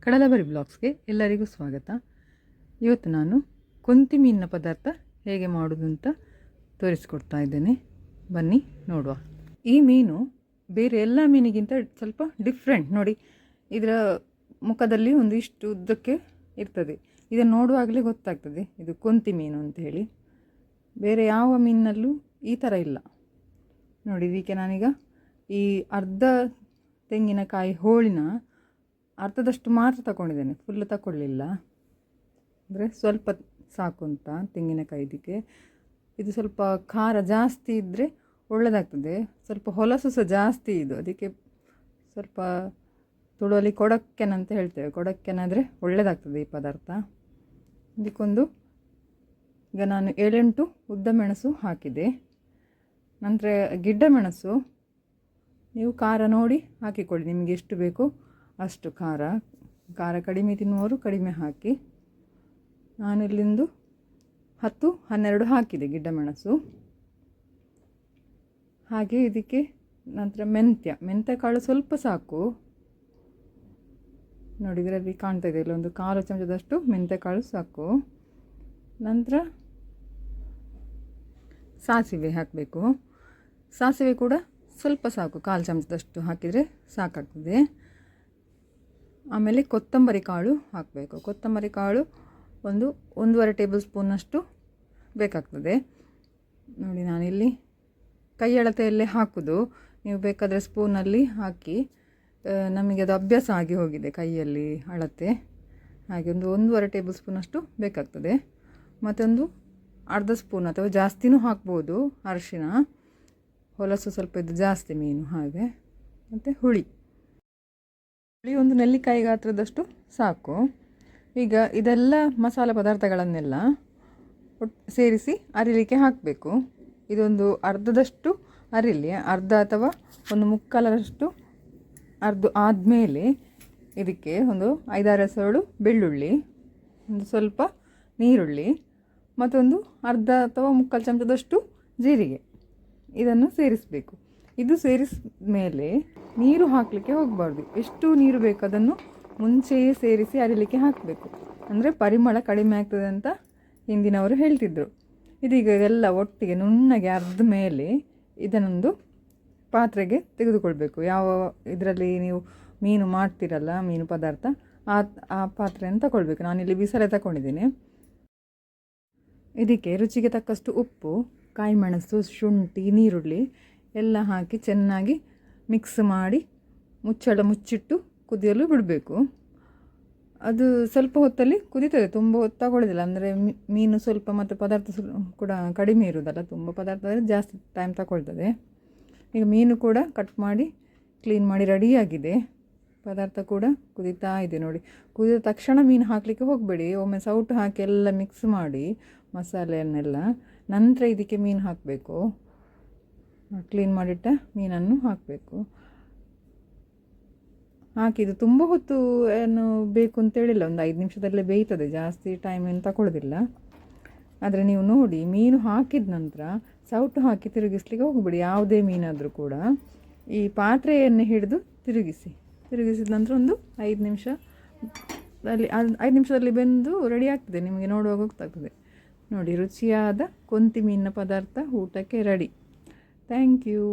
ಕಡಲಬರಿ ಬ್ಲಾಗ್ಸ್ಗೆ ಎಲ್ಲರಿಗೂ ಸ್ವಾಗತ. ಇವತ್ತು ನಾನು ಕೊಂತಿ ಮೀನಿನ ಪದಾರ್ಥ ಹೇಗೆ ಮಾಡೋದು ಅಂತ ತೋರಿಸ್ಕೊಡ್ತಾ ಇದ್ದೇನೆ. ಬನ್ನಿ ನೋಡುವ. ಈ ಮೀನು ಬೇರೆ ಎಲ್ಲ ಮೀನಿಗಿಂತ ಸ್ವಲ್ಪ ಡಿಫ್ರೆಂಟ್. ನೋಡಿ, ಇದರ ಮುಖದಲ್ಲಿ ಒಂದು ಇಷ್ಟು ಉದ್ದಕ್ಕೆ ಇರ್ತದೆ. ಇದನ್ನು ನೋಡುವಾಗಲೇ ಗೊತ್ತಾಗ್ತದೆ ಇದು ಕೊಂತಿ ಮೀನು ಅಂತ ಹೇಳಿ. ಬೇರೆ ಯಾವ ಮೀನಿನಲ್ಲೂ ಈ ಥರ ಇಲ್ಲ. ನೋಡಿ, ಇದಕ್ಕೆ ನಾನೀಗ ಈ ಅರ್ಧ ತೆಂಗಿನಕಾಯಿ ಹೋಳಿನ ಅರ್ಧದಷ್ಟು ಮಾತ್ರ ತಗೊಂಡಿದ್ದೇನೆ, ಫುಲ್ ತಗೊಳ್ಳಿಲ್ಲ. ಅಂದರೆ ಸ್ವಲ್ಪ ಸಾಕು ಅಂತ ತೆಂಗಿನಕಾಯಿ. ಇದಕ್ಕೆ ಇದು ಸ್ವಲ್ಪ ಖಾರ ಜಾಸ್ತಿ ಇದ್ದರೆ ಒಳ್ಳೆಯದಾಗ್ತದೆ. ಸ್ವಲ್ಪ ಹೊಲಸು ಸಹ ಜಾಸ್ತಿ ಇದು, ಅದಕ್ಕೆ ಸ್ವಲ್ಪ ತುಳುವಲ್ಲಿ ಕೊಡಕ್ಕೆನ ಅಂತ ಹೇಳ್ತೇವೆ. ಕೊಡಕ್ಕೆನಾದರೆ ಒಳ್ಳೆಯದಾಗ್ತದೆ ಈ ಪದಾರ್ಥ. ಇದಕ್ಕೊಂದು ಈಗ ನಾನು 7-8 ಉದ್ದ ಮೆಣಸು ಹಾಕಿದೆ. ನಂತರ ಗಿಡ್ಡ ಮೆಣಸು ನೀವು ಖಾರ ನೋಡಿ ಹಾಕಿಕೊಳ್ಳಿ, ನಿಮಗೆ ಎಷ್ಟು ಬೇಕು ಅಷ್ಟು ಖಾರ ಕಡಿಮೆ ತಿನ್ನುವವರು ಕಡಿಮೆ ಹಾಕಿ. ನಾನು ಇಲ್ಲಿಂದು 10-12 ಹಾಕಿದೆ ಗಿಡ್ಡ ಮೆಣಸು. ಹಾಗೆ ಇದಕ್ಕೆ ನಂತರ ಮೆಂತ್ಯ ಕಾಳು ಸ್ವಲ್ಪ ಸಾಕು. ನೋಡಿ, ಇದರಲ್ಲಿ ಕಾಣ್ತಾ ಇದೆ, ಇಲ್ಲೊಂದು 1/4 ಚಮಚದಷ್ಟು ಮೆಂತ್ಯ ಕಾಳು ಸಾಕು. ನಂತರ ಸಾಸಿವೆ ಹಾಕಬೇಕು. ಸಾಸಿವೆ ಕೂಡ ಸ್ವಲ್ಪ ಸಾಕು, 1/4 ಚಮಚದಷ್ಟು ಹಾಕಿದರೆ ಸಾಕಾಗ್ತದೆ. ಆಮೇಲೆ ಕೊತ್ತಂಬರಿ ಕಾಳು ಹಾಕಬೇಕು. ಕೊತ್ತಂಬರಿ ಕಾಳು 1-1.5 ಟೇಬಲ್ ಸ್ಪೂನಷ್ಟು ಬೇಕಾಗ್ತದೆ. ನೋಡಿ, ನಾನಿಲ್ಲಿ ಕೈ ಅಳತೆಯಲ್ಲೇ ಹಾಕೋದು, ನೀವು ಬೇಕಾದರೆ ಸ್ಪೂನಲ್ಲಿ ಹಾಕಿ. ನಮಗೆ ಅದು ಅಭ್ಯಾಸ ಆಗಿ ಹೋಗಿದೆ ಕೈಯಲ್ಲಿ ಅಳತೆ. ಹಾಗೆ 1-1.5 ಟೇಬಲ್ ಸ್ಪೂನಷ್ಟು ಬೇಕಾಗ್ತದೆ. ಮತ್ತೊಂದು ಅರ್ಧ ಸ್ಪೂನ್ ಅಥವಾ ಜಾಸ್ತಿನೂ ಹಾಕ್ಬೋದು ಅರಿಶಿನ, ಹೊಲಸು ಸ್ವಲ್ಪ ಇದು ಜಾಸ್ತಿ ಮೀನು. ಹಾಗೆ ಮತ್ತು ಹುಳಿ ಒಂದು ನೆಲ್ಲಿಕಾಯಿ ಗಾತ್ರದಷ್ಟು ಸಾಕು. ಈಗ ಇದೆಲ್ಲ ಮಸಾಲೆ ಪದಾರ್ಥಗಳನ್ನೆಲ್ಲ ಸೇರಿಸಿ ಅರಿಲಿಕ್ಕೆ ಹಾಕಬೇಕು. ಇದೊಂದು ಅರ್ಧದಷ್ಟು ಅರಿಲಿ, ಅರ್ಧ ಅಥವಾ 1/4 ಅರ್ಧ ಆದಮೇಲೆ ಇದಕ್ಕೆ ಒಂದು 5-6 ಎಸಳು ಬೆಳ್ಳುಳ್ಳಿ, ಒಂದು ಸ್ವಲ್ಪ ನೀರುಳ್ಳಿ, ಮತ್ತೊಂದು ಅರ್ಧ ಅಥವಾ 3/4 ಚಮಚದಷ್ಟು ಜೀರಿಗೆ ಇದನ್ನು ಸೇರಿಸಬೇಕು. ಇದು ಸೇರಿಸಿದ ಮೇಲೆ ನೀರು ಹಾಕಲಿಕ್ಕೆ ಹೋಗಬಾರ್ದು. ಎಷ್ಟು ನೀರು ಬೇಕು ಅದನ್ನು ಮುಂಚೆಯೇ ಸೇರಿಸಿ ಅರಿಲಿಕ್ಕೆ ಹಾಕಬೇಕು. ಅಂದರೆ ಪರಿಮಳ ಕಡಿಮೆ ಆಗ್ತದೆ ಅಂತ ಹಿಂದಿನವರು ಹೇಳ್ತಿದ್ದರು. ಇದೀಗ ಎಲ್ಲ ಒಟ್ಟಿಗೆ ನುಣ್ಣಗೆ ಅರ್ಧ ಮೇಲೆ ಇದನ್ನೊಂದು ಪಾತ್ರೆಗೆ ತೆಗೆದುಕೊಳ್ಬೇಕು. ಯಾವ ಇದರಲ್ಲಿ ನೀವು ಮೀನು ಮಾಡ್ತಿರಲ್ಲ, ಮೀನು ಪದಾರ್ಥ, ಆ ಪಾತ್ರೆಯನ್ನು ತಗೊಳ್ಬೇಕು. ನಾನಿಲ್ಲಿ ಬಿಸಲೆ ತಗೊಂಡಿದ್ದೀನಿ. ಇದಕ್ಕೆ ರುಚಿಗೆ ತಕ್ಕಷ್ಟು ಉಪ್ಪು, ಕಾಯಿ ಮೆಣಸು, ಶುಂಠಿ, ನೀರುಳ್ಳಿ ಎಲ್ಲ ಹಾಕಿ ಚೆನ್ನಾಗಿ ಮಿಕ್ಸ್ ಮಾಡಿ ಮುಚ್ಚಿಟ್ಟು ಕುದಿಯಲು ಬಿಡಬೇಕು. ಅದು ಸ್ವಲ್ಪ ಹೊತ್ತಲ್ಲಿ ಕುದೀತದೆ, ತುಂಬ ಹೊತ್ತು ತಗೊಳ್ಳೋದಿಲ್ಲ. ಅಂದರೆ ಮೀನು ಸ್ವಲ್ಪ ಮತ್ತು ಪದಾರ್ಥ ಕೂಡ ಕಡಿಮೆ ಇರೋದಲ್ಲ, ತುಂಬ ಪದಾರ್ಥ ಆದರೆ ಜಾಸ್ತಿ ಟೈಮ್ ತಗೊಳ್ತದೆ. ಈಗ ಮೀನು ಕೂಡ ಕಟ್ ಮಾಡಿ ಕ್ಲೀನ್ ಮಾಡಿ ರೆಡಿಯಾಗಿದೆ. ಪದಾರ್ಥ ಕೂಡ ಕುದೀತಾ ಇದೆ. ನೋಡಿ, ಕುದಿದ ತಕ್ಷಣ ಮೀನು ಹಾಕಲಿಕ್ಕೆ ಹೋಗಬೇಡಿ. ಒಮ್ಮೆ ಸೌಟು ಹಾಕಿ ಎಲ್ಲ ಮಿಕ್ಸ್ ಮಾಡಿ ಮಸಾಲೆಯನ್ನೆಲ್ಲ, ನಂತರ ಇದಕ್ಕೆ ಮೀನು ಹಾಕಬೇಕು. ಕ್ಲೀನ್ ಮಾಡಿಟ್ಟ ಮೀನನ್ನು ಹಾಕಬೇಕು. ಹಾಕಿದ್ದು ತುಂಬ ಹೊತ್ತು ಏನು ಬೇಕು ಅಂತೇಳಿಲ್ಲ, ಒಂದು 5 ನಿಮಿಷದಲ್ಲೇ ಬೇಯ್ತದೆ, ಜಾಸ್ತಿ ಟೈಮ್ ಏನು ತಗೊಳ್ಳೋದಿಲ್ಲ. ಆದರೆ ನೀವು ನೋಡಿ, ಮೀನು ಹಾಕಿದ ನಂತರ ಸೌಟು ಹಾಕಿ ತಿರುಗಿಸ್ಲಿಕ್ಕೆ ಹೋಗಬೇಡಿ. ಯಾವುದೇ ಮೀನಾದರೂ ಕೂಡ ಈ ಪಾತ್ರೆಯನ್ನು ಹಿಡಿದು ತಿರುಗಿಸಿದ ನಂತರ ಒಂದು 5 ನಿಮಿಷದಲ್ಲಿ ಬೆಂದು ರೆಡಿ ಆಗ್ತದೆ. ನಿಮಗೆ ನೋಡುವಾಗ ಗೊತ್ತಾಗ್ತದೆ. ನೋಡಿ, ರುಚಿಯಾದ ಕೊಂತಿ ಮೀನಿನ ಪದಾರ್ಥ ಊಟಕ್ಕೆ ರೆಡಿ. Thank you.